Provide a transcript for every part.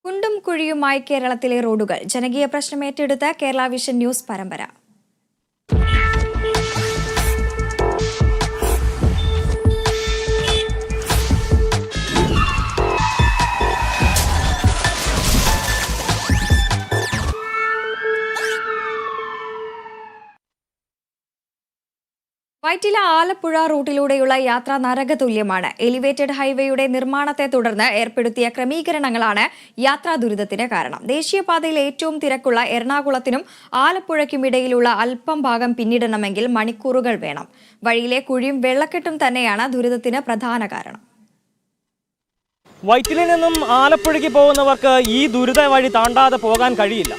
കുണ്ടും കുഴിയുമായി കേരളത്തിലെ റോഡുകൾ. ജനകീയ പ്രശ്നം ഏറ്റെടുത്ത കേരള വിഷൻ ന്യൂസ് പരമ്പര. വൈറ്റില ആലപ്പുഴ റൂട്ടിലൂടെയുള്ള യാത്ര നരകതുല്യമാണ്. എലിവേറ്റഡ് ഹൈവേയുടെ നിർമ്മാണത്തെ തുടർന്ന് ഏർപ്പെടുത്തിയ ക്രമീകരണങ്ങളാണ് യാത്രാ ദുരിതത്തിന് കാരണം. ദേശീയപാതയിൽ ഏറ്റവും തിരക്കുള്ള എറണാകുളത്തിനും ആലപ്പുഴയ്ക്കും ഇടയിലുള്ള അല്പം ഭാഗം പിന്നിടണമെങ്കിൽ മണിക്കൂറുകൾ വേണം. വഴിയിലെ കുഴിയും വെള്ളക്കെട്ടും തന്നെയാണ് ദുരിതത്തിന് പ്രധാന കാരണം. വൈറ്റിലിൽ നിന്നും ആലപ്പുഴയ്ക്ക് പോകുന്നവർക്ക് ഈ ദുരിത വഴി താണ്ടാതെ പോകാൻ കഴിയില്ല.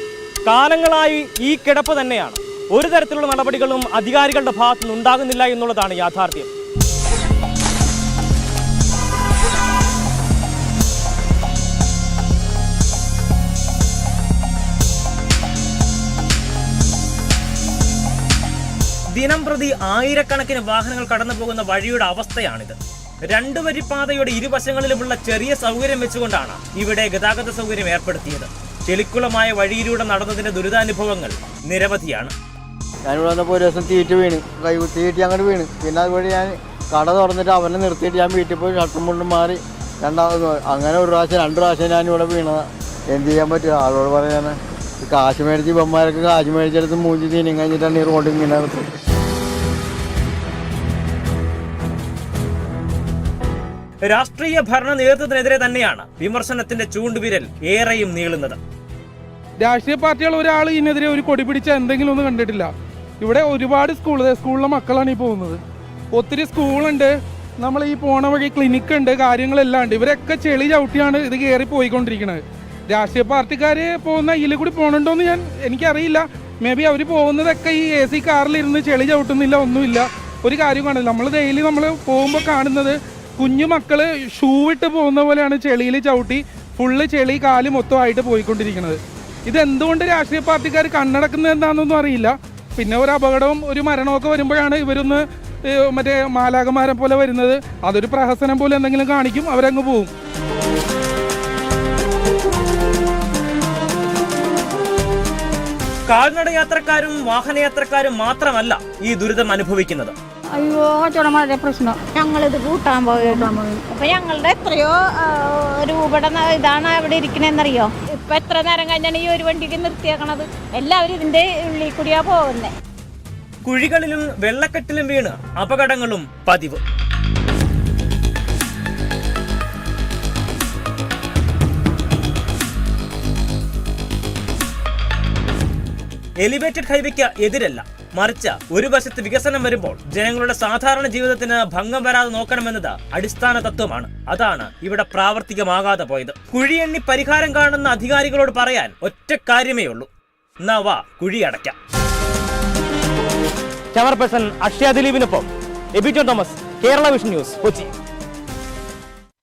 കാലങ്ങളായി ഈ കിടപ്പ് തന്നെയാണ്. ഒരു തരത്തിലുള്ള നടപടികളും അധികാരികളുടെ ഭാഗത്തു നിന്നുണ്ടാകുന്നില്ല എന്നുള്ളതാണ് യാഥാർത്ഥ്യം. ദിനം പ്രതി ആയിരക്കണക്കിന് വാഹനങ്ങൾ കടന്നു പോകുന്ന വഴിയുടെ അവസ്ഥയാണിത്. രണ്ടു വരിപ്പാതയുടെ ഇരുവശങ്ങളിലുമുള്ള ചെറിയ സൗകര്യം വെച്ചുകൊണ്ടാണ് ഇവിടെ ഗതാഗത സൗകര്യം ഏർപ്പെടുത്തിയത്. ചെളിക്കുളമായ വഴിയിലൂടെ നടന്നതിന്റെ ദുരിതാനുഭവങ്ങൾ നിരവധിയാണ്. ഞാനിവിടെ വന്നപ്പോൾ ഒരു ദിവസം തീറ്റ് വീണ്, തീറ്റി അങ്ങോട്ട് വീണ്. പിന്നെ അതുവഴി ഞാൻ കട തുറന്നിട്ട് അവനെ നിർത്തിയിട്ട് ഞാൻ വീട്ടിൽ പോയി ഷർട്ടും മുണ്ടും മാറി രണ്ടാമത് അങ്ങനെ ഒരു പ്രാവശ്യം 2 പ്രാവശ്യം ഞാനിവിടെ വീണതാണ്. എന്ത് ചെയ്യാൻ പറ്റും? ആളോട് പറയാൻ കാശ് മേടിച്ച് ഇവന്മാരൊക്കെ കാശ് മേടിച്ചെടുത്ത് മൂഞ്ചി തീനും കഴിഞ്ഞിട്ടാണ് ഈ റോഡിൽ ഇങ്ങനെ നിർത്തുന്നത്. രാഷ്ട്രീയ ഭരണ നേതൃത്വത്തിനെതിരെ തന്നെയാണ് വിമർശനത്തിന്റെ ചൂണ്ടുവിരൽ ഏറെയും നീളുന്നത്. രാഷ്ട്രീയ പാർട്ടികൾ ഒരാൾ ഇതിനെതിരെ ഒരു കൊടി പിടിച്ച എന്തെങ്കിലും ഒന്നും കണ്ടിട്ടില്ല. ഇവിടെ ഒരുപാട് സ്കൂളിലെ മക്കളാണ് ഈ പോകുന്നത്. ഒത്തിരി സ്കൂളുണ്ട്, നമ്മൾ ഈ പോണ വഴി ക്ലിനിക്ക് ഉണ്ട്, കാര്യങ്ങളെല്ലാം ഉണ്ട്. ഇവരൊക്കെ ചെളി ചവിട്ടിയാണ് ഇത് കയറി പോയിക്കൊണ്ടിരിക്കുന്നത്. രാഷ്ട്രീയ പാർട്ടിക്കാർ പോകുന്ന ഇതിൽ കൂടി പോകണുണ്ടോയെന്ന് എനിക്കറിയില്ല. മേ ബി അവർ പോകുന്നതൊക്കെ ഈ AC കാറിലിരുന്ന് ചെളി ചവിട്ടുന്നില്ല, ഒന്നുമില്ല. ഒരു കാര്യം കാണില്ല. നമ്മൾ ഡെയിലി നമ്മൾ പോകുമ്പോൾ കാണുന്നത് കുഞ്ഞു മക്കൾ ഷൂ ഇട്ട് പോകുന്ന പോലെയാണ് ചെളിയിൽ ചവിട്ടി ഫുള്ള് ചെളി കാല് മൊത്തമായിട്ട് പോയിക്കൊണ്ടിരിക്കുന്നത്. ഇതെന്തുകൊണ്ട് രാഷ്ട്രീയ പാർട്ടിക്കാർ കണ്ണടക്കുന്നത് എന്താണെന്നൊന്നും അറിയില്ല. പിന്നെ ഒരു അപകടവും ഒരു മരണമൊക്കെ വരുമ്പോഴാണ് ഇവരൊന്ന് മറ്റേ മാലാകമാരെ പോലെ വരുന്നത്. അതൊരു പ്രഹസനം പോലെ എന്തെങ്കിലും കാണിക്കും, അവരങ്ങ് പോവും. കാൽനട യാത്രക്കാരും വാഹനയാത്രക്കാരും മാത്രമല്ല ഈ ദുരിതം അനുഭവിക്കുന്നത്. അയ്യോ കച്ചവടം വളരെ പ്രശ്നം. ഞങ്ങളിത് കൂട്ടാൻ പോയിട്ട് അപ്പൊ ഞങ്ങളുടെ എത്രയോ രൂപയുടെ ഇതാണ് ഇവിടെ ഇരിക്കണെന്നറിയോ. ഇപ്പൊ എത്ര നേരം കഴിഞ്ഞാണ് ഈ ഒരു വണ്ടിക്ക് നിർത്തിയേക്കണത്. എല്ലാവരും ഇതിന്റെ ഉള്ളിൽ കൂടിയാ പോകുന്നത്. കുഴികളിലും വെള്ളക്കെട്ടിലും വീണ് അപകടങ്ങളും പതിവ്. എലിവേറ്റഡ് ഹൈവേക്ക് എതിരല്ല, മറിച്ച് ഒരു വശത്ത് വികസനം വരുമ്പോൾ ജനങ്ങളുടെ സാധാരണ ജീവിതത്തിന് ഭംഗം വരാതെ നോക്കണമെന്നത് അടിസ്ഥാന തത്വമാണ്. അതാണ് ഇവിടെ പ്രാവർത്തികമാകാതെ പോയത്. കുഴിയെണ്ണി പരിഹാരം കാണുന്ന അധികാരികളോട് പറയാൻ ഒറ്റ കാര്യമേ ഉള്ളൂ: എന്നാ വാ കുഴി അടയ്ക്കാം. ക്യാമറ പേഴ്സൺ അക്ഷയ ദിലീപിനൊപ്പം Aby John Thomas, Kerala vision news, Kochi.